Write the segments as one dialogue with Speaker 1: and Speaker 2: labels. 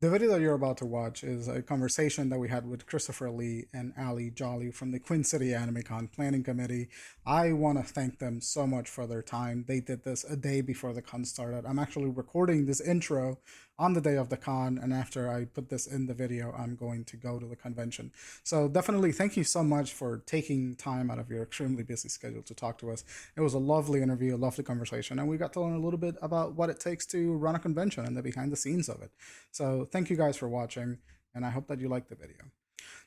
Speaker 1: The video that you're about to watch is a conversation that we had with Christopher Lee and Ali Jolly from the Queen City AnimeCon Planning Committee. I want to thank them so much for their time. They did this a day before the con started. I'm actually recording this intro on the day of the con, and after I put this in the video, I'm going to go to the convention. So definitely thank you so much for taking time out of your extremely busy schedule to talk to us. It was a lovely interview, a lovely conversation, and we got to learn a little bit about what it takes to run a convention and the behind the scenes of it. So thank you guys for watching, and I hope that you liked the video.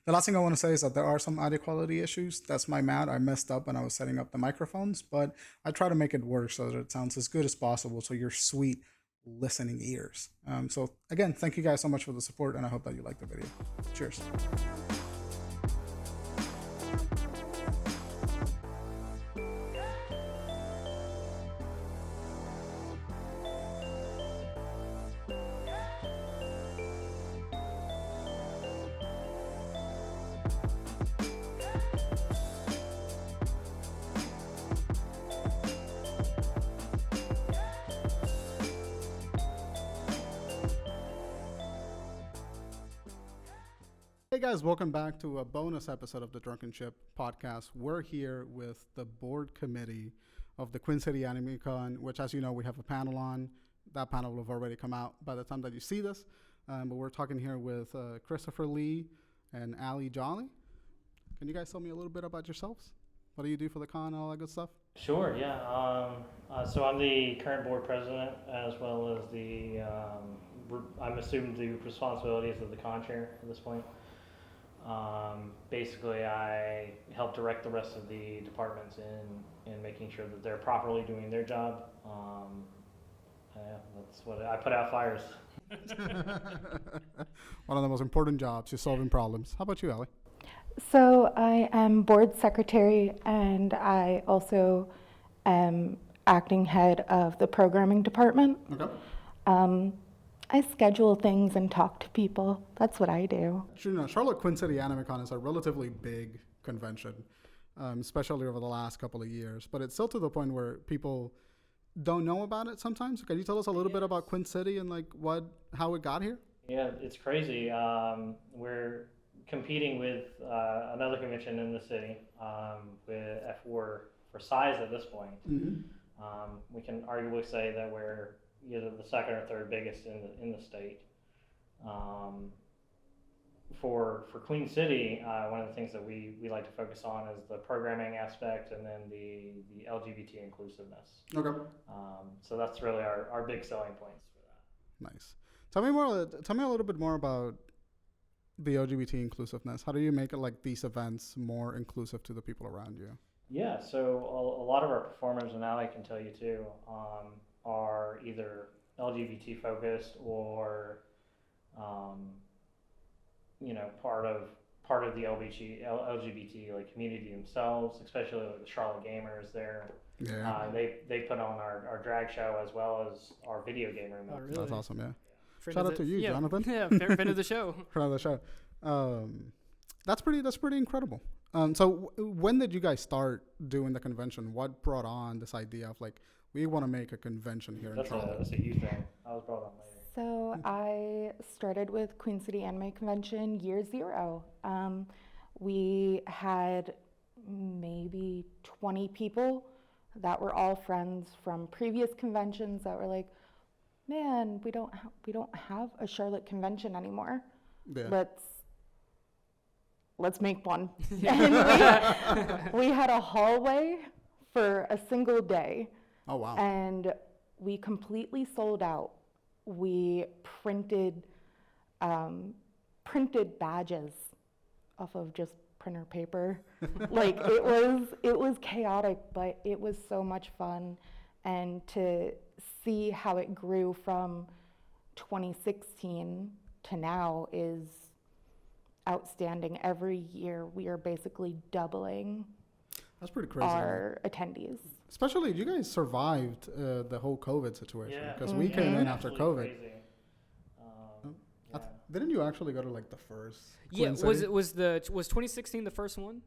Speaker 1: The last thing I want to say is that there are some audio quality issues. That's my bad. I messed up when I was setting up the microphones, but I try to make it work so that it sounds as good as possible so your sweet listening ears. So again, thank you guys so much for the support, and I hope that you like the video. Cheers. Hey guys, welcome back to a bonus episode of the Drunken Ship Podcast. We're here with the board committee of the Queen City AnimeCon, which, as you know, we have a panel on. That panel will have already come out by the time that you see this. But we're talking here with Christopher Lee and Ali Jolly. Can you guys tell me a little bit about yourselves? What do you do for the con and all that good stuff?
Speaker 2: Sure, yeah. So I'm the current board president, as well as I'm assuming the responsibilities of the con chair at this point. Basically, I help direct the rest of the departments in making sure that they're properly doing their job. That's what I put out fires.
Speaker 1: One of the most important jobs, you're solving problems. How about you, Ali?
Speaker 3: So I am board secretary, and I also am acting head of the programming department.
Speaker 1: Okay.
Speaker 3: I schedule things and talk to people. That's what I do.
Speaker 1: You know, Charlotte Queen City AnimeCon is a relatively big convention, especially over the last couple of years. But it's still to the point where people don't know about it sometimes. Can you tell us a little bit about Queen City and how it got here?
Speaker 2: Yeah, it's crazy. We're competing with another convention in the city for size at this point.
Speaker 1: Mm-hmm.
Speaker 2: We can arguably say that we're either the second or third biggest in the state. For Queen City, one of the things that we like to focus on is the programming aspect, and then the LGBT inclusiveness.
Speaker 1: Okay.
Speaker 2: So that's really our big selling points for that.
Speaker 1: Nice. Tell me a little bit more about the LGBT inclusiveness. How do you make it these events more inclusive to the people around you?
Speaker 2: Yeah, so a lot of our performers, and Ali can tell you too, are either LGBT focused or, part of the LGBT community themselves, especially the Charlotte gamers. They put on our drag show as well as our video game room.
Speaker 4: Oh, really?
Speaker 1: That's awesome. Yeah.
Speaker 4: Friend
Speaker 1: Shout out to you, Jonathan.
Speaker 4: Yeah, friend of the show.
Speaker 1: Friend of the show. That's pretty incredible. So when did you guys start doing the convention? What brought on this idea of we want to make a convention here in Charlotte?
Speaker 2: That's a you thing. I was brought on later.
Speaker 3: So I started with Queen City Anime Convention year zero. We had maybe 20 people that were all friends from previous conventions that were like, man, we don't have a Charlotte convention anymore.
Speaker 1: Yeah.
Speaker 3: Let's make one. And we had a hallway for a single day.
Speaker 1: Oh, wow.
Speaker 3: And we completely sold out. We printed badges off of just printer paper. It was chaotic, but it was so much fun. And to see how it grew from 2016 to now is outstanding. Every year we are basically doubling.
Speaker 1: That's pretty crazy.
Speaker 3: Our attendees.
Speaker 1: Especially, you guys survived the whole COVID situation because
Speaker 2: Yeah.
Speaker 1: we came in
Speaker 2: Absolutely
Speaker 1: after COVID.
Speaker 2: crazy.
Speaker 1: Didn't you actually go to the first?
Speaker 4: Yeah,
Speaker 1: Queen City?
Speaker 4: was 2016 the first one?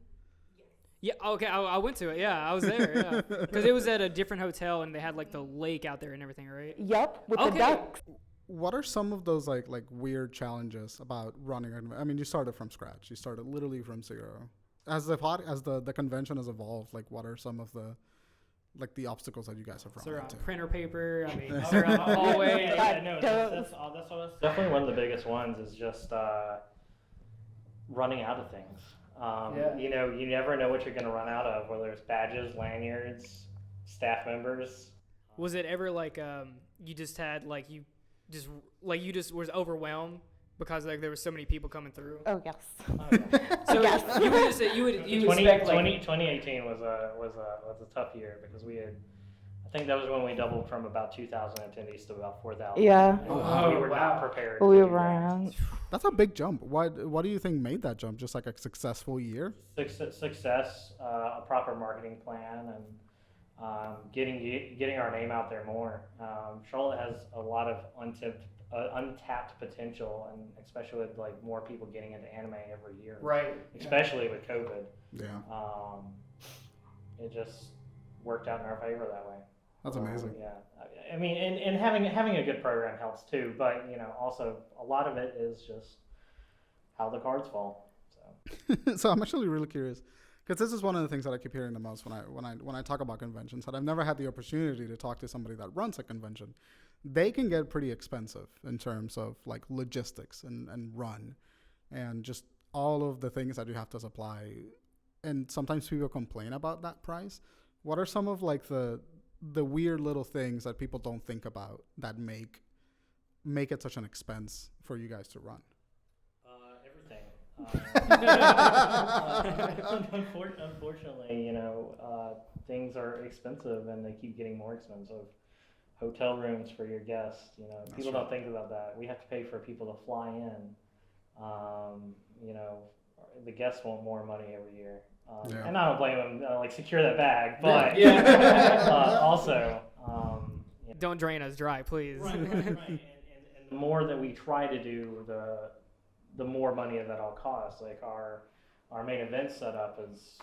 Speaker 4: Yeah, okay, I went to it. Yeah, I was there. Yeah, because it was at a different hotel and they had the lake out there and everything, right?
Speaker 3: Yep, with
Speaker 4: Okay.
Speaker 3: the ducks.
Speaker 1: what are some of those like weird challenges about running? I mean, you started from scratch. You started literally from zero. As the convention has evolved, like what are some of the the obstacles that you guys have run into?
Speaker 4: Printer paper. I mean, around the hallway.
Speaker 2: No, that's definitely one of the biggest ones is just running out of things. You know, you never know what you're going to run out of, whether it's badges, lanyards, staff members.
Speaker 4: Was it ever like you just had you just was overwhelmed because there were so many people coming through?
Speaker 3: Oh yes.
Speaker 4: So
Speaker 3: Yes.
Speaker 4: you would
Speaker 2: 2018 was a tough year because we had, I think that was when we doubled from about 2,000 attendees to about 4,000.
Speaker 3: Yeah.
Speaker 2: We were not prepared.
Speaker 3: We
Speaker 2: to do
Speaker 3: were.
Speaker 1: That's a big jump. What do you think made that jump? Just like a successful year?
Speaker 2: Success, a proper marketing plan, and getting our name out there more. Charlotte has a lot of untapped potential, and especially with more people getting into anime every year.
Speaker 4: Right.
Speaker 2: Especially with COVID.
Speaker 1: Yeah.
Speaker 2: It just worked out in our favor that way.
Speaker 1: That's amazing.
Speaker 2: Yeah. I mean, and having a good program helps too, but also a lot of it is just how the cards fall. So.
Speaker 1: So I'm actually really curious, because this is one of the things that I keep hearing the most when I talk about conventions. And I've never had the opportunity to talk to somebody that runs a convention. They can get pretty expensive in terms of logistics and run, and just all of the things that you have to supply. And sometimes people complain about that price. What are some of the weird little things that people don't think about that make it such an expense for you guys to run?
Speaker 2: Everything. Unfortunately, things are expensive and they keep getting more expensive. Hotel rooms for your guests, people don't think about that. We have to pay for people to fly in. The guests want more money every year. And I don't blame them, secure that bag, but also...
Speaker 4: don't drain us dry, please.
Speaker 2: Right. And the more that we try to do, the more money that all costs. Like our main event setup is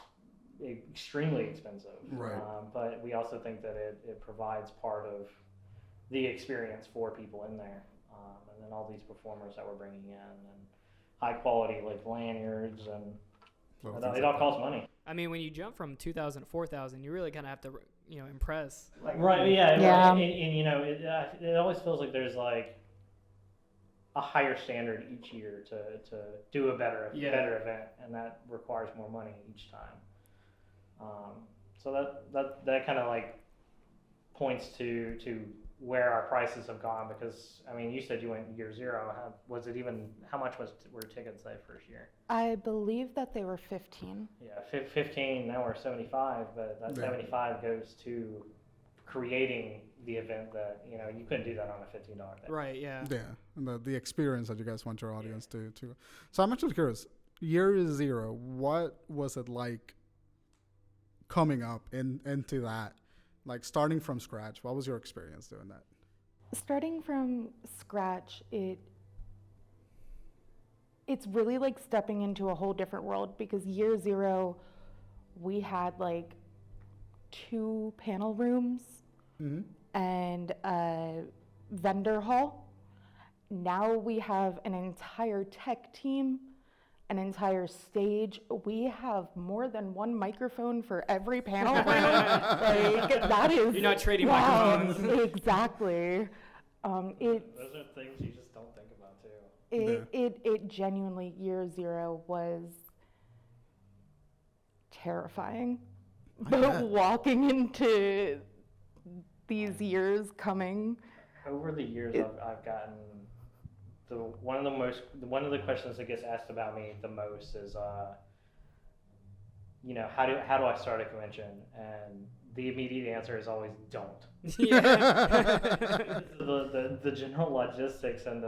Speaker 2: extremely expensive.
Speaker 1: Right.
Speaker 2: But we also think that it provides part of the experience for people in there. And then all these performers that we're bringing in, and high quality lanyards, and it all costs money.
Speaker 4: I mean, when you jump from 2,000 to 4,000, you really kind of have to, impress.
Speaker 2: Right. Yeah. And it always feels like there's a higher standard each year to do a better event, and that requires more money each time. So that kind of points to where our prices have gone, because I mean, you said you went year zero. How much were tickets that first year?
Speaker 3: I believe that they were 15.
Speaker 2: Yeah, 15. Now we're 75, but that 75 goes to creating the event that you couldn't do that on a $15 thing.
Speaker 4: Right. Yeah.
Speaker 1: Yeah, and the experience that you guys want your audience to. So I'm actually curious. Year zero, what was it like coming up into that? Starting from scratch, what was your experience doing that?
Speaker 3: Starting from scratch, it's really stepping into a whole different world, because year zero, we had 2 panel rooms and a vendor hall. Now we have an entire tech team, an entire stage. We have more than one microphone for every panel room. That is...
Speaker 4: You're not trading microphones.
Speaker 3: Exactly.
Speaker 2: Those are things you just don't think about too.
Speaker 3: It genuinely, year zero was terrifying. But walking into these years coming... Over the years,
Speaker 2: I've gotten... One of the questions that gets asked about me the most is, how do I start a convention? And the immediate answer is always don't. the general logistics and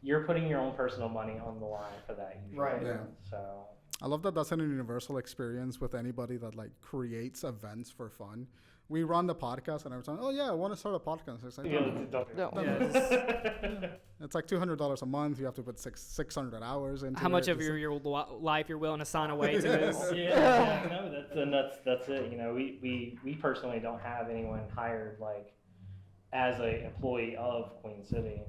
Speaker 2: you're putting your own personal money on the line for that usually.
Speaker 4: Right.
Speaker 1: Yeah.
Speaker 2: So
Speaker 1: I love that that's an universal experience with anybody that creates events for fun. We run the podcast, and every time, I want to start a podcast. It's it's $200 a month. You have to put 600 hours into.
Speaker 4: How much of your life you're willing to sign away to this?
Speaker 2: That's it. We personally don't have anyone hired as a employee of Queen City.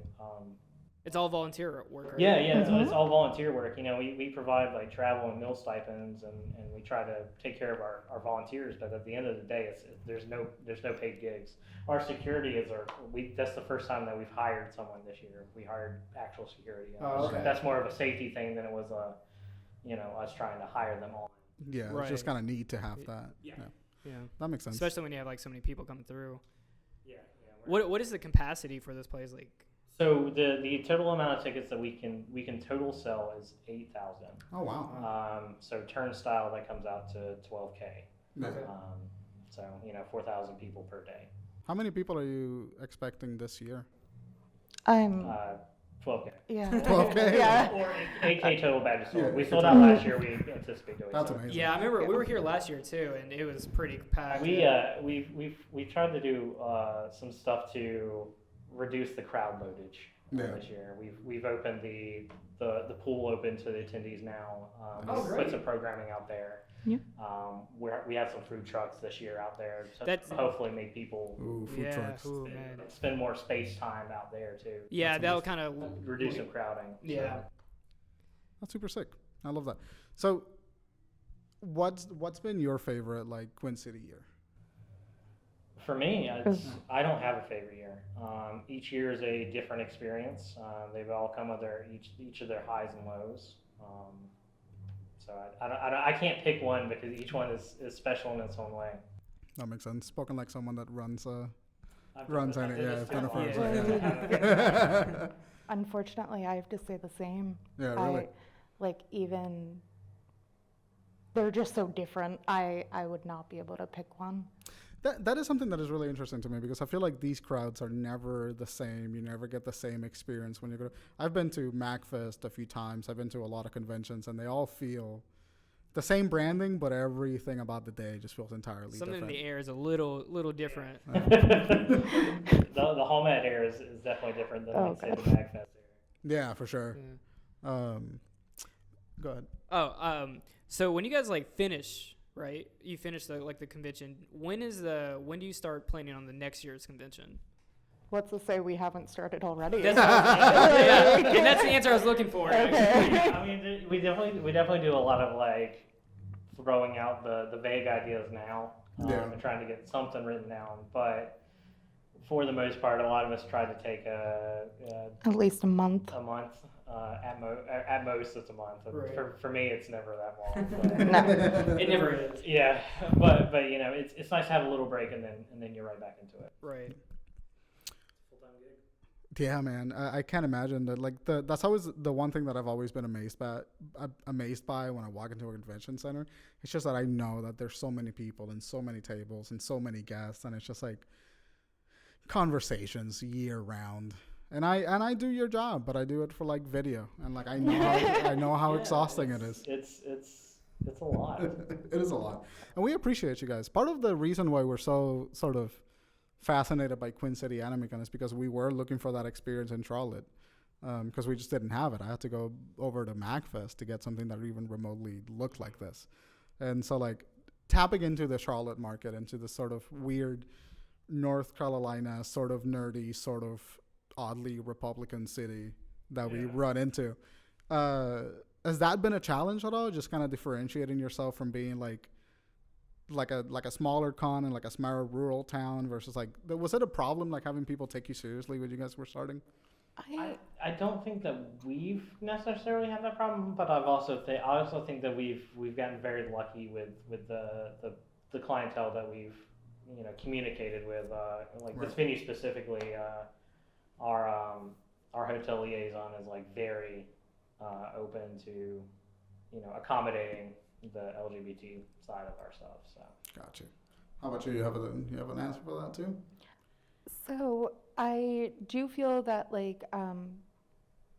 Speaker 4: It's all volunteer work, right?
Speaker 2: Yeah, it's all volunteer work. We provide like travel and meal stipends, and we try to take care of our volunteers. But at the end of the day, there's no paid gigs. Our security that's the first time that we've hired someone this year. We hired actual security.
Speaker 4: Oh, okay.
Speaker 2: That's more of a safety thing than it was us trying to hire them on.
Speaker 1: Yeah,
Speaker 4: Right.
Speaker 1: it's just kind of neat to have that.
Speaker 2: Yeah.
Speaker 1: That makes sense.
Speaker 4: Especially when you have like so many people coming through.
Speaker 2: Yeah.
Speaker 4: What is the capacity for this place like?
Speaker 2: So the total amount of tickets that we can total sell is 8,000.
Speaker 1: Oh wow.
Speaker 2: So turnstile that comes out to 12K.
Speaker 1: Yeah.
Speaker 2: So 4,000 people per day.
Speaker 1: How many people are you expecting this year?
Speaker 3: I'm
Speaker 2: 12K.
Speaker 3: yeah.
Speaker 1: 12K?
Speaker 3: Yeah.
Speaker 2: Or 8K total badges sold.
Speaker 1: Yeah.
Speaker 2: We sold out last year. We anticipate doing.
Speaker 1: That's
Speaker 2: so.
Speaker 1: amazing.
Speaker 4: Yeah, I remember we were here last year too, and it was pretty packed.
Speaker 2: We've tried to do some stuff to reduce the crowd loadage this year. We've opened the pool open to the attendees now. We've put some programming out there.
Speaker 3: Yeah.
Speaker 2: We have some food trucks this year out there to
Speaker 4: That's-
Speaker 2: hopefully make people
Speaker 1: Ooh, food trucks.
Speaker 4: Ooh, man.
Speaker 2: spend more space time out there too.
Speaker 4: Yeah, that'll kind of
Speaker 2: Reduce some crowding.
Speaker 4: Yeah.
Speaker 1: That's super sick. I love that. So, what's been your favorite like Queen City year?
Speaker 2: For me, I don't have a favorite year. Each year is a different experience. They've all come with each of their highs and lows. So I can't pick one because each one is special in its own way.
Speaker 1: That makes sense. Spoken like someone that runs
Speaker 2: I've
Speaker 1: runs
Speaker 2: done
Speaker 1: on it.
Speaker 2: this
Speaker 1: Yeah, it's
Speaker 2: too
Speaker 1: been a
Speaker 2: long.
Speaker 1: first.
Speaker 3: Yeah. Unfortunately, I have to say the same.
Speaker 1: Yeah, really.
Speaker 3: Even they're just so different. I would not be able to pick one.
Speaker 1: That is something that is really interesting to me because I feel like these crowds are never the same. You never get the same experience when you go. I've been to MacFest a few times. I've been to a lot of conventions, and they all feel the same branding, but everything about the day just feels entirely
Speaker 4: something
Speaker 1: different.
Speaker 4: in the air is a little different.
Speaker 2: The Hallmat air is definitely different than
Speaker 3: Oh,
Speaker 2: say
Speaker 3: God.
Speaker 2: the MagFest air.
Speaker 1: Yeah, for sure.
Speaker 4: Yeah.
Speaker 1: Go ahead.
Speaker 4: So when you guys finish, right? You finish the convention. When do you start planning on the next year's convention?
Speaker 3: What's to say we haven't started already?
Speaker 4: And that's the answer I was looking for.
Speaker 3: Okay.
Speaker 2: I mean, we definitely do a lot of throwing out the vague ideas now and trying to get something written down. But for the most part, a lot of us try to take
Speaker 3: At least a month.
Speaker 2: a month. At most, it's a month.
Speaker 4: Right.
Speaker 2: For me, it's never that long. But,
Speaker 4: It never is.
Speaker 2: yeah, but it's nice to have a little break and then you're right back into it.
Speaker 4: Right.
Speaker 2: Full-time gig.
Speaker 1: Yeah, man. I can't imagine that. That's always the one thing that I've always been amazed by when I walk into a convention center. It's just that I know that there's so many people and so many tables and so many guests, and it's just conversations year round. And I do your job, but I do it for video, and I know how exhausting it is.
Speaker 2: It's a lot.
Speaker 1: It is a lot, and we appreciate you guys. Part of the reason why we're so sort of fascinated by Queen City AnimeCon is because we were looking for that experience in Charlotte, because we just didn't have it. I had to go over to MacFest to get something that even remotely looked like this, and so tapping into the Charlotte market, into the sort of weird North Carolina, sort of nerdy, sort of oddly Republican city that we run into. Has that been a challenge at all? Just kind of differentiating yourself from being like a smaller con and a smaller rural town versus was it a problem having people take you seriously when you guys were starting?
Speaker 2: I don't think that we've necessarily had that problem, but I also think that we've gotten very lucky with the clientele that we've communicated with. This venue specifically, our hotel liaison is very open to accommodating the LGBT side of our stuff. So
Speaker 1: Gotcha. How about you? You have an answer for that too?
Speaker 3: So I do feel that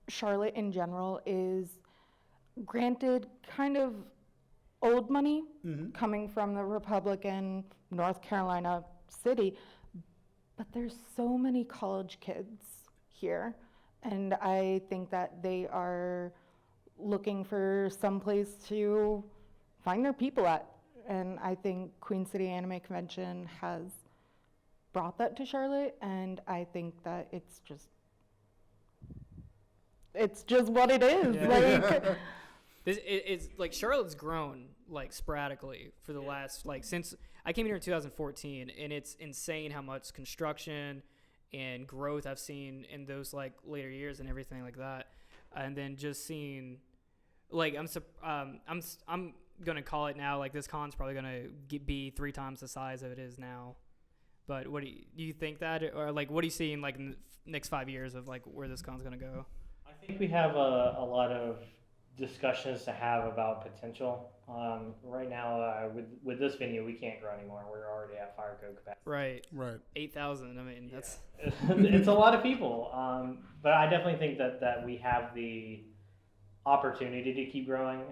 Speaker 3: Charlotte in general is granted kind of old money coming from the Republican North Carolina city, but there's so many college kids here, and I think that they are looking for some place to find their people at, and I think Queen City Anime Convention has brought that to Charlotte, and I think that it's just what it is.
Speaker 4: Yeah.
Speaker 3: Like,
Speaker 4: It's like Charlotte's grown like sporadically for the last like since I came here in 2014, and it's insane how much construction and growth I've seen in those like later years and everything like that. And then just seeing like I'm gonna call it now, like this con's probably gonna be 3 times the size of it is now. But what do you think that, or like what do you see in like next 5 years of like where this con's gonna go?
Speaker 2: I think we have a lot of discussions to have about potential. Right now, with this venue, we can't grow anymore. We're already at fire code capacity.
Speaker 4: Right. 8,000. I mean, that's
Speaker 2: it's a lot of people. But I definitely think that we have the opportunity to keep growing.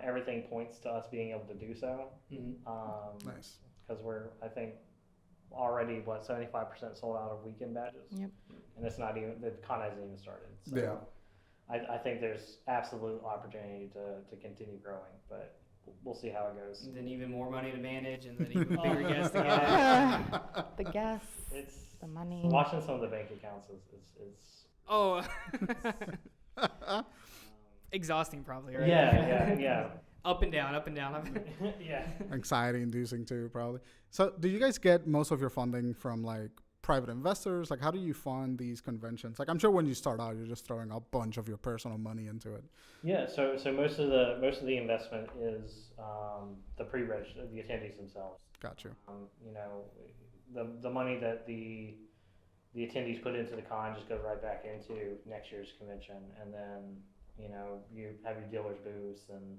Speaker 2: Everything points to us being able to do so.
Speaker 1: Nice.
Speaker 2: Because we're, I think, already 75% sold out of weekend badges.
Speaker 3: Yep.
Speaker 2: And it's not even, the con hasn't even started. So
Speaker 1: Yeah.
Speaker 2: I think there's absolute opportunity to continue growing, but we'll see how it goes.
Speaker 4: and then even more money to manage, and then even bigger guests to get.
Speaker 3: the guests,
Speaker 2: It's
Speaker 3: the money.
Speaker 2: watching some of the bank accounts is
Speaker 4: Oh, exhausting probably, right?
Speaker 2: yeah.
Speaker 4: Up and down, up and down.
Speaker 2: Yeah.
Speaker 1: Anxiety inducing too, probably. So do you guys get most of your funding from like private investors? Like how do you fund these conventions? Like I'm sure when you start out, you're just throwing a bunch of your personal money into it.
Speaker 2: Yeah, so most of the investment is the pre-registered, the attendees themselves.
Speaker 1: Got you.
Speaker 2: You know, the money that the attendees put into the con just goes right back into next year's convention, and then you know you have your dealers booths, and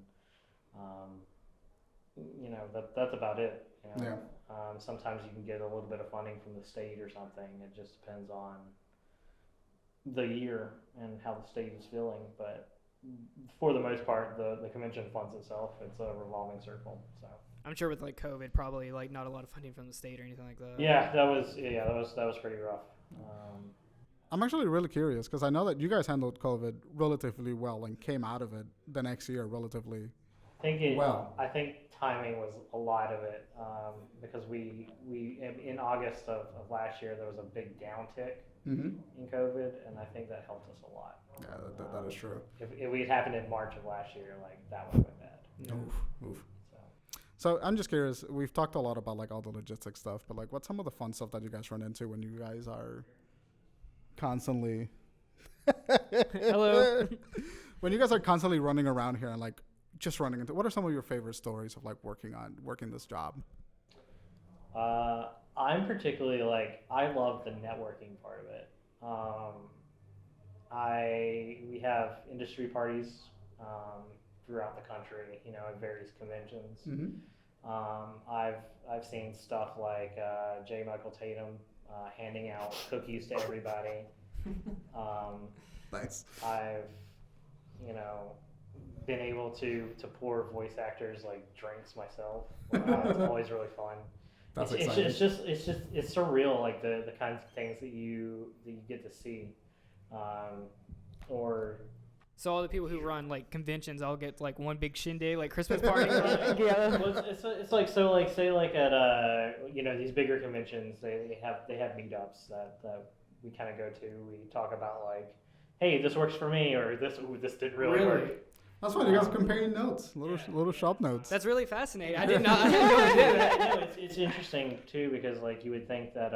Speaker 2: you know that's about it. You know?
Speaker 1: Yeah.
Speaker 2: Sometimes you can get a little bit of funding from the state or something. It just depends on the year and how the state is feeling, but for the most part, the convention funds itself. It's a revolving circle. So
Speaker 4: I'm sure with like COVID, probably like not a lot of funding from the state or anything like that.
Speaker 2: yeah, that was pretty rough.
Speaker 1: I'm actually really curious because I know that you guys handled COVID relatively well and came out of it the next year relatively.
Speaker 2: I think timing was a lot of it because we in August of last year there was a big downtick in COVID, and I think that helped us a lot.
Speaker 1: Yeah, that is true.
Speaker 2: If we had happened in March of last year, like that would have been bad.
Speaker 4: Yeah.
Speaker 1: Oof. So I'm just curious. We've talked a lot about like all the logistics stuff, but like what's some of the fun stuff that you guys run into when you guys are constantly
Speaker 4: Hello.
Speaker 1: when you guys are constantly running around here and like just running into, what are some of your favorite stories of like working this job?
Speaker 2: I'm particularly I love the networking part of it. We have industry parties throughout the country, you know, at various conventions. I've seen stuff like J. Michael Tatum handing out cookies to everybody.
Speaker 1: Nice.
Speaker 2: I've, you know, been able to pour voice actors like drinks myself. It's always really fun.
Speaker 1: That's
Speaker 2: it's
Speaker 1: exciting.
Speaker 2: it's surreal, like the kinds of things that you get to see, or.
Speaker 4: So all the people who run like conventions all get like one big shindig, like Christmas party.
Speaker 3: Yeah.
Speaker 2: Well, it's like so like say like at you know these bigger conventions they have meetups that we kind of go to. We talk about like, hey, this works for me, or this didn't really work.
Speaker 1: That's fine. You guys are comparing notes, little shop notes.
Speaker 4: That's really fascinating. I did not. I didn't know they did that.
Speaker 2: No, it's interesting too because like you would think that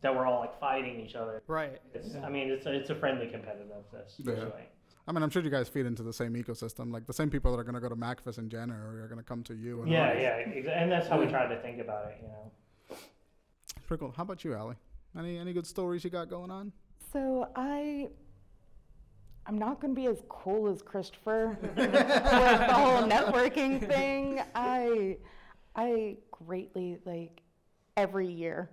Speaker 2: that we're all like fighting each other.
Speaker 4: Right.
Speaker 2: I mean, it's a friendly competitiveness.
Speaker 1: Yeah.
Speaker 2: Usually.
Speaker 1: I mean, I'm sure you guys feed into the same ecosystem. Like the same people that are going to go to MacFest in January are going to come to you. And
Speaker 2: And that's how we try to think about it. You know.
Speaker 1: Pretty cool. How about you, Allie? Any good stories you got going on?
Speaker 3: So I'm not going to be as cool as Christopher with the whole networking thing. I greatly like every year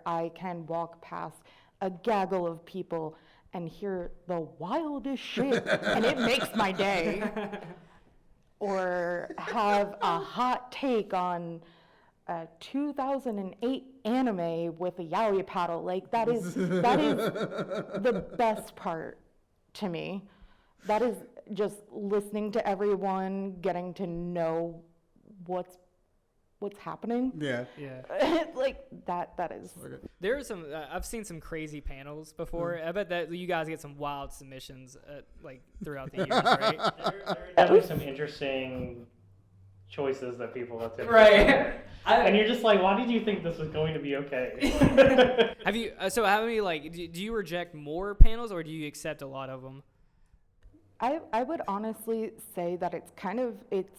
Speaker 3: I can walk past a gaggle of people and hear the wildest shit, and it makes my day. Or have a hot take on a 2008 anime with a yaoi paddle. Like that is the best part to me. That is just listening to everyone, getting to know what's what's happening.
Speaker 1: Yeah.
Speaker 3: Like that is.
Speaker 1: Okay.
Speaker 4: There are some. I've seen some crazy panels before. I bet that you guys get some wild submissions like throughout the years, right?
Speaker 2: There are definitely some interesting choices that people have taken.
Speaker 4: Right.
Speaker 2: And you're just like, why did you think this was going to be okay?
Speaker 4: Have you? So how many like do you reject more panels or do you accept a lot of them?
Speaker 3: I would honestly say that it's kind of it's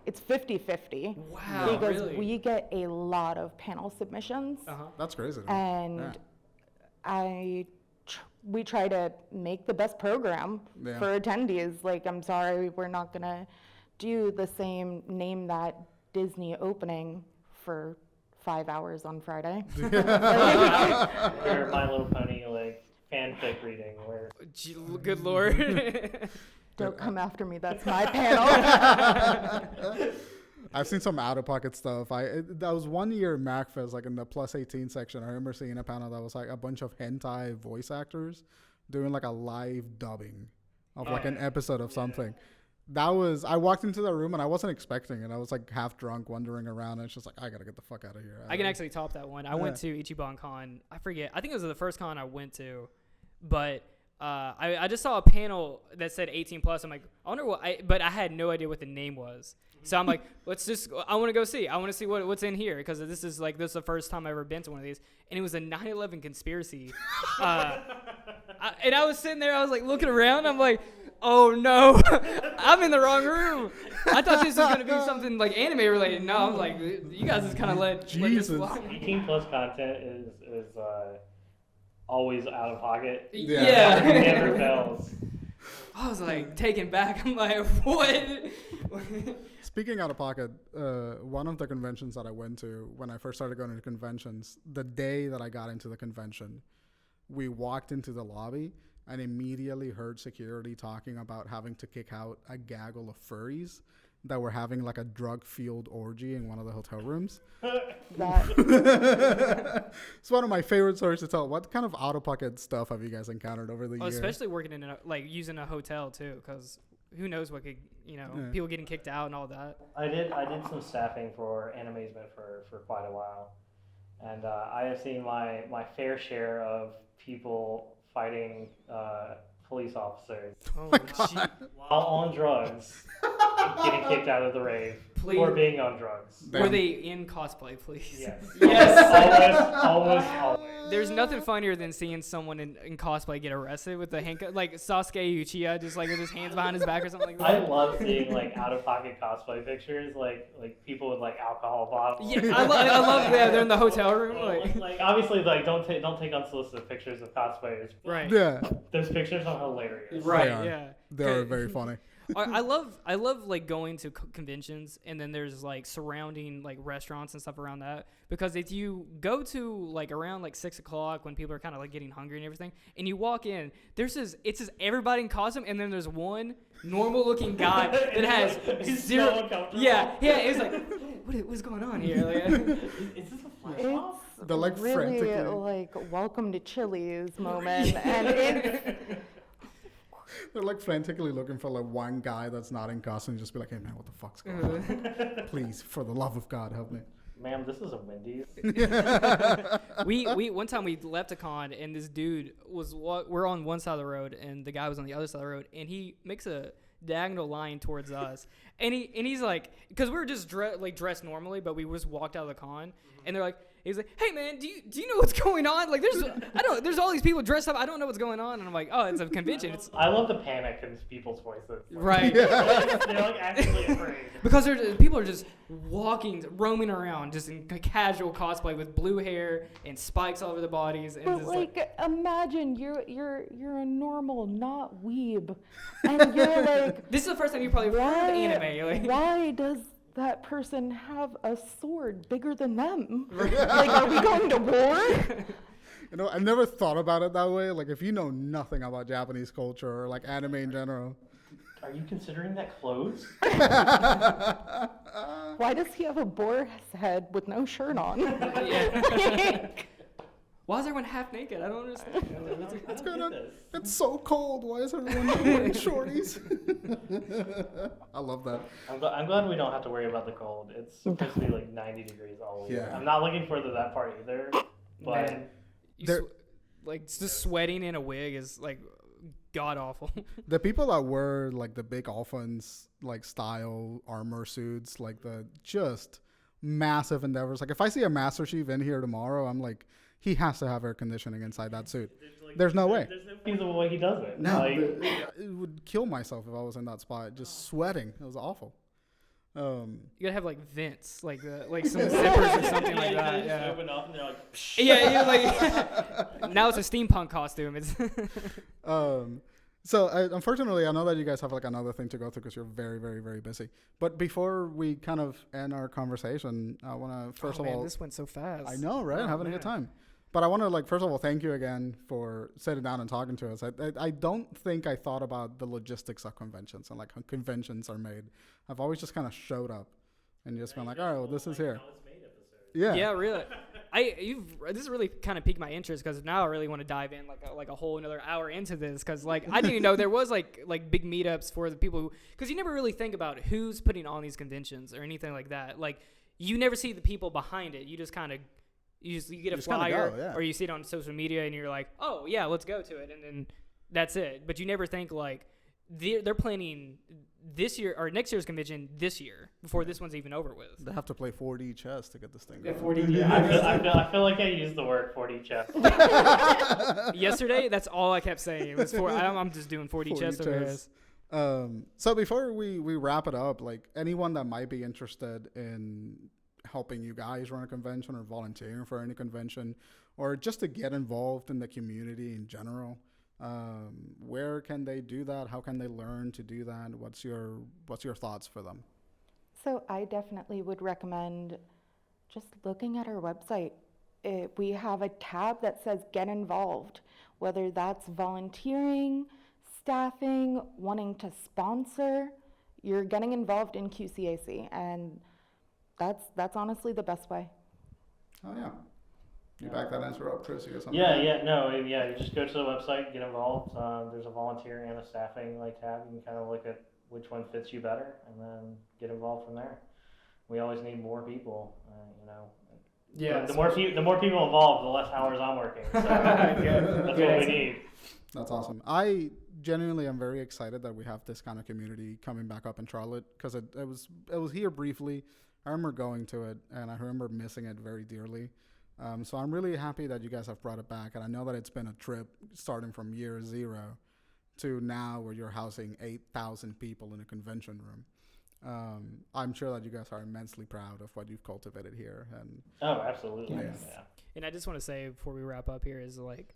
Speaker 3: 50-50.
Speaker 4: Wow,
Speaker 3: because
Speaker 4: really?
Speaker 3: we get a lot of panel submissions,
Speaker 1: That's crazy.
Speaker 3: and we try to make the best program for attendees. Like, I'm sorry, we're not gonna do the same Name That Disney opening for 5 hours on Friday.
Speaker 2: Or My Little Pony, like, fanfic reading, where...
Speaker 4: Good Lord.
Speaker 3: Don't come after me, that's my panel.
Speaker 1: I've seen some out-of-pocket stuff. That was 1 year MacFest, like in the plus 18 section. I remember seeing a panel that was like a bunch of hentai voice actors doing like a live dubbing of like an episode of something. I walked into the room and I wasn't expecting it. I was like half drunk, wandering around, and it's just like, I gotta get the fuck out of here.
Speaker 4: I can actually top that one. I went to Ichiban Con. I forget. I think it was the first con I went to, but I just saw a panel that said 18 plus. I'm like, I wonder what. But I had no idea what the name was. So I'm like, I want to go see. I want to see what's in here because this is the first time I've ever been to one of these, and it was a 9/11 conspiracy. And I was sitting there, I was like looking around. I'm like, oh no, I'm in the wrong room. I thought this was gonna be something like anime related. No, I was like, you guys just kind of let this fly.
Speaker 2: 18 plus content is always out of pocket.
Speaker 4: Yeah.
Speaker 2: It never fails.
Speaker 4: I was like taken back. I'm like, what?
Speaker 1: Speaking out of pocket, one of the conventions that I went to when I first started going to conventions, the day that I got into the convention, we walked into the lobby and immediately heard security talking about having to kick out a gaggle of furries that were having like a drug-fueled orgy in one of the hotel rooms. It's one of my favorite stories to tell. What kind of out-of-pocket stuff have you guys encountered over the years?
Speaker 4: Especially working in using a hotel too, because who knows what could, people getting kicked out and all that.
Speaker 2: I did some staffing for Animazement for quite a while, and I have seen my fair share of people fighting police officers while on drugs, getting kicked out of the rave, or being on drugs.
Speaker 4: Were they in cosplay, please?
Speaker 2: Yes.
Speaker 4: Yes.
Speaker 2: Always.
Speaker 4: There's nothing funnier than seeing someone in cosplay get arrested with the handcuff, like Sasuke Uchiha, just like with his hands behind his back or something like that.
Speaker 2: I love seeing like out of pocket cosplay pictures, like people with like alcohol bottles.
Speaker 4: Yeah, I love that. They're in the hotel room.
Speaker 2: Like obviously, like don't take unsolicited pictures of cosplayers.
Speaker 4: Right.
Speaker 1: Yeah.
Speaker 2: Those pictures are hilarious.
Speaker 4: Right.
Speaker 1: They are.
Speaker 4: Yeah.
Speaker 1: They're very funny.
Speaker 4: I love like going to conventions and then there's like surrounding like restaurants and stuff around that, because if you go to like around like 6 o'clock when people are kind of like getting hungry and everything, and you walk in, it's just everybody in costume, and then there's one normal looking guy that has zero. Yeah, it's like what's going on here? Like,
Speaker 2: is this a flash mob?
Speaker 1: They're like
Speaker 3: really
Speaker 1: frantically
Speaker 3: like welcome to Chili's moment, and it's.
Speaker 1: They're like frantically looking for like one guy that's not in costume, just be like, hey man, what the fuck's going on? Please, for the love of God, help me.
Speaker 2: Ma'am, this is a Wendy's.
Speaker 4: we one time we left a con and this dude we're on one side of the road and the guy was on the other side of the road, and he makes a diagonal line towards us, and he's like, because we were just dressed normally, but we just walked out of the con, and they're like, he's like, hey man, do you know what's going on? Like there's all these people dressed up, I don't know what's going on, and I'm like, oh, it's a convention.
Speaker 2: I love the panic in people's voices. Like,
Speaker 4: right.
Speaker 2: They're like actually afraid.
Speaker 4: Because people are just roaming around, just in casual cosplay with blue hair and spikes all over their bodies. And
Speaker 3: But
Speaker 4: just
Speaker 3: like, imagine you're a normal, not weeb, and you're like,
Speaker 4: this is the first time you probably heard of anime. Like,
Speaker 3: why does that person have a sword bigger than them? Like, are we going to war?
Speaker 1: You know, I never thought about it that way. Like, if you know nothing about Japanese culture or like anime in general.
Speaker 2: Are you considering that clothes?
Speaker 3: Why does he have a boar's head with no shirt on?
Speaker 4: yeah. Why is everyone half naked? I don't understand.
Speaker 1: What's going on? It's so cold. Why is everyone wearing shorties? I love that.
Speaker 2: I'm glad we don't have to worry about the cold. It's supposed to be like 90 degrees all year.
Speaker 1: Yeah.
Speaker 2: I'm not looking forward to that part either. But
Speaker 4: Man, like just sweating in a wig is like god awful.
Speaker 1: The people that wear like the big offense like style armor suits, like the just massive endeavors. Like if I see a Master Chief in here tomorrow, I'm like, he has to have air conditioning inside that suit. There's no way.
Speaker 2: There's no feasible way he does it.
Speaker 1: No,
Speaker 2: Like,
Speaker 1: it would kill myself if I was in that spot, just sweating. It was awful.
Speaker 4: You gotta have like vents, like some zippers or something like that.
Speaker 2: Just
Speaker 4: Yeah.
Speaker 2: open up and they're like, psh.
Speaker 4: Yeah, like now it's a steampunk costume. It's
Speaker 1: So unfortunately, I know that you guys have like another thing to go through because you're very, very, very busy. But before we kind of end our conversation, I want to first of all,
Speaker 4: this went so fast.
Speaker 1: I know, right?
Speaker 4: Oh,
Speaker 1: Having a good time. But I want to like first of all thank you again for sitting down and talking to us. I don't think I thought about the logistics of conventions and like how conventions are made. I've always just kind of showed up and just been like, all right, well, this is here. Yeah.
Speaker 4: Yeah, really. This has really kind of piqued my interest because now I really want to dive in like a whole another hour into this because like I didn't even know there was like big meetups for the people who, because you never really think about who's putting on these conventions or anything like that. Like you never see the people behind it. You just kind of you get a flyer
Speaker 1: go, yeah.
Speaker 4: or you see it on social media and you're like, oh yeah, let's go to it, and then that's it. But you never think like they're planning this year or next year's convention this year before this one's even over with.
Speaker 1: They have to play 4D chess to get this thing
Speaker 2: Yeah,
Speaker 1: going.
Speaker 2: 4D. Yeah, I feel like I used the word 4D chess.
Speaker 4: Yesterday, that's all I kept saying. It was I'm just doing 4D chess over
Speaker 1: chess.
Speaker 4: here.
Speaker 1: So before we wrap it up, like anyone that might be interested in helping you guys run a convention or volunteering for any convention or just to get involved in the community in general, where can they do that? How can they learn to do that? What's your thoughts for them?
Speaker 3: So I definitely would recommend just looking at our website. We have a tab that says get involved, whether that's volunteering, staffing, wanting to sponsor, you're getting involved in QCAC, and that's honestly the best way.
Speaker 1: Oh yeah. You back that answer up, Chris? You got something?
Speaker 2: You just go to the website, get involved. There's a volunteer and a staffing tab. You can kind of look at which one fits you better, and then get involved from there. We always need more people.
Speaker 4: Yeah.
Speaker 2: The more people involved, the less hours I'm working. So that's what we need.
Speaker 1: That's awesome. I genuinely am very excited that we have this kind of community coming back up in Charlotte because it was here briefly. I remember going to it, and I remember missing it very dearly. So I'm really happy that you guys have brought it back, and I know that it's been a trip starting from year 0 to now where you're housing 8,000 people in a convention room. I'm sure that you guys are immensely proud of what you've cultivated here. And
Speaker 2: oh, absolutely.
Speaker 1: Yes.
Speaker 2: Yeah.
Speaker 4: And I just want to say before we wrap up here is like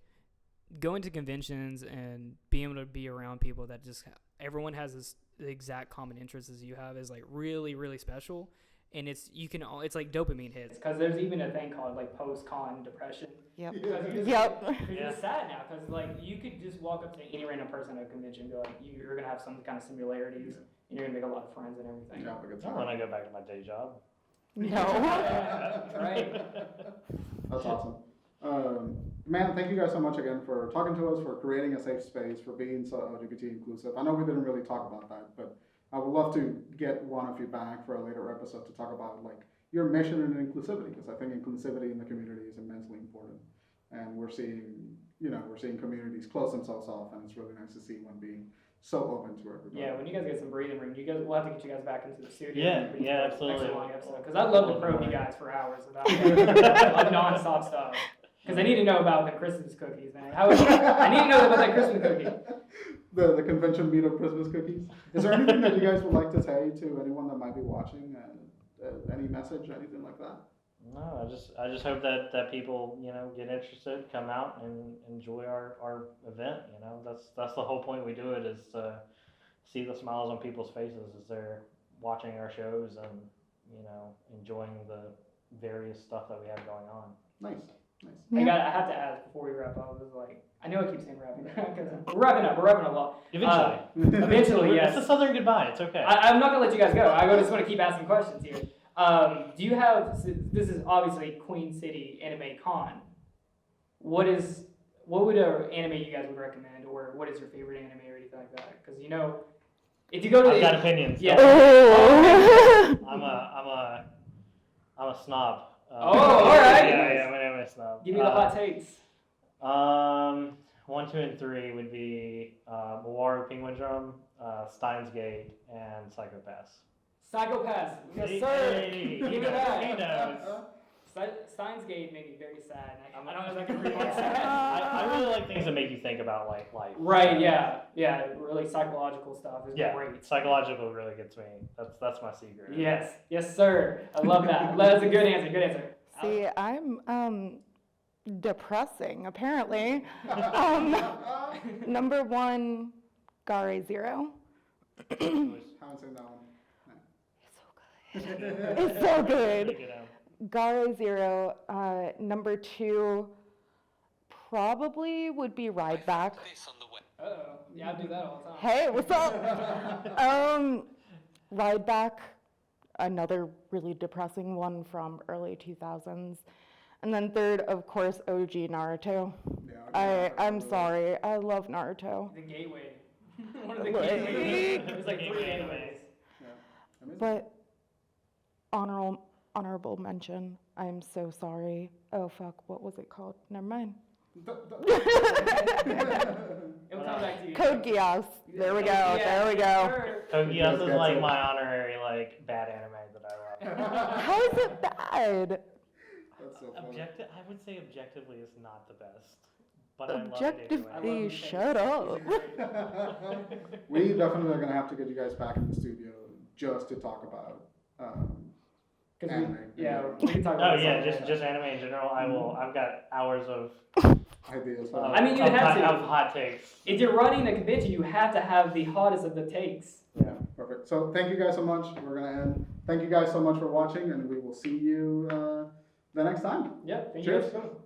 Speaker 4: going to conventions and being able to be around people that just everyone has the exact common interests as you have is like really, really special. And it's like dopamine hits because there's even a thing called like post-con depression.
Speaker 3: Yep.
Speaker 4: Yep. It's sad now because like you could just walk up to any random person at a convention and be like, you're gonna have some kind of similarities and you're gonna make a lot of friends and everything.
Speaker 1: Yeah,
Speaker 2: Not when I go back to my day job.
Speaker 3: No.
Speaker 4: Right.
Speaker 1: That's awesome. Man, thank you guys so much again for talking to us, for creating a safe space, for being so LGBT inclusive. I know we didn't really talk about that, but I would love to get one of you back for a later episode to talk about like your mission in inclusivity, because I think inclusivity in the community is immensely important. And we're seeing communities close themselves off, and it's really nice to see one being so open to everybody.
Speaker 4: Yeah, when you guys get some breathing room, we'll have to get you guys back into the studio.
Speaker 2: Absolutely.
Speaker 4: Because I'd love to probe you guys for hours about like non-stop stuff. Because I need to know about the Christmas cookies, man. I need to know about that Christmas cookie.
Speaker 1: The convention meetup Christmas cookies. Is there anything that you guys would like to say to anyone that might be watching? Any message, anything like that?
Speaker 2: No, I just hope that people get interested, come out and enjoy our event. That's the whole point we do it, is to see the smiles on people's faces as they're watching our shows and enjoying the various stuff that we have going on.
Speaker 1: Nice.
Speaker 4: I have to ask before we wrap up. Is like I know I keep saying wrapping up because we're wrapping up. We're wrapping up a lot. Eventually, yes.
Speaker 2: It's a southern goodbye. It's okay.
Speaker 4: I'm not gonna let you guys go. I just want to keep asking questions here. Do you have? This is obviously Queen City Anime Con.
Speaker 5: what would an anime you guys would recommend, or what is your favorite anime or anything like that? Because if you go to
Speaker 2: I've got opinions.
Speaker 5: Yeah.
Speaker 3: Oh.
Speaker 2: I'm a snob.
Speaker 5: Oh, all right.
Speaker 2: Yeah, I'm an anime snob.
Speaker 5: Give me the hot takes.
Speaker 2: 1, 2, and 3 would be War of Penguin Drum, Steins Gate, and Psycho-Pass.
Speaker 5: Psycho-Pass. Yes,
Speaker 2: Hey,
Speaker 5: sir.
Speaker 2: hey,
Speaker 5: Give
Speaker 2: he
Speaker 5: me
Speaker 2: knows,
Speaker 5: that.
Speaker 2: he knows.
Speaker 5: Steins Gate made me very sad. I don't know if I can read more sad.
Speaker 2: I really like things that make you think about like life.
Speaker 5: Right, yeah. Really psychological stuff is
Speaker 2: Yeah,
Speaker 5: great.
Speaker 2: psychological really gets me. That's my secret.
Speaker 5: Yes, sir. I love that. That's a good answer.
Speaker 3: See, I'm depressing, apparently. Number 1, Gare Zero.
Speaker 1: Haven't seen that one.
Speaker 3: It's so good.
Speaker 2: Really good,
Speaker 3: Gare Zero. Number 2 probably would be Ride Back.
Speaker 5: Uh-oh. Yeah, I do that all the time.
Speaker 3: Hey, what's up? Ride Back, another really depressing one from early 2000s. And then third, of course, OG Naruto.
Speaker 1: Yeah,
Speaker 3: I'm sorry, I love Naruto.
Speaker 5: The gateway. One of the
Speaker 3: Like-
Speaker 5: gateways. There's like
Speaker 2: Gateway
Speaker 5: 3
Speaker 2: animes.
Speaker 5: animes.
Speaker 1: Amazing.
Speaker 3: But honorable mention, I'm so sorry. Oh fuck, what was it called? Never mind.
Speaker 5: It'll come back to you.
Speaker 3: Code Geass. There we go.
Speaker 5: Yeah,
Speaker 3: There we go.
Speaker 5: sure.
Speaker 2: Code
Speaker 1: You guys
Speaker 2: Geass is
Speaker 1: got
Speaker 2: like
Speaker 1: some-
Speaker 2: my honorary like bad anime that I love.
Speaker 3: How is it bad?
Speaker 1: That's so funny.
Speaker 2: I would say objectively is not the best, but I love it
Speaker 3: Objectively,
Speaker 2: anyway.
Speaker 3: shut up.
Speaker 1: We definitely are gonna have to get you guys back in the studio just to talk about anime.
Speaker 5: We can talk about
Speaker 2: Oh yeah,
Speaker 5: this all
Speaker 2: just anime in general. I've got hours of
Speaker 1: Ideas.
Speaker 5: I mean, you have to.
Speaker 2: of hot takes.
Speaker 5: If you're running a convention, you have to have the hottest of the takes.
Speaker 1: Yeah, perfect. So thank you guys so much. We're gonna end. Thank you guys so much for watching, and we will see you the next time.
Speaker 5: Yep. Thank
Speaker 1: Cheers.
Speaker 5: you guys for coming.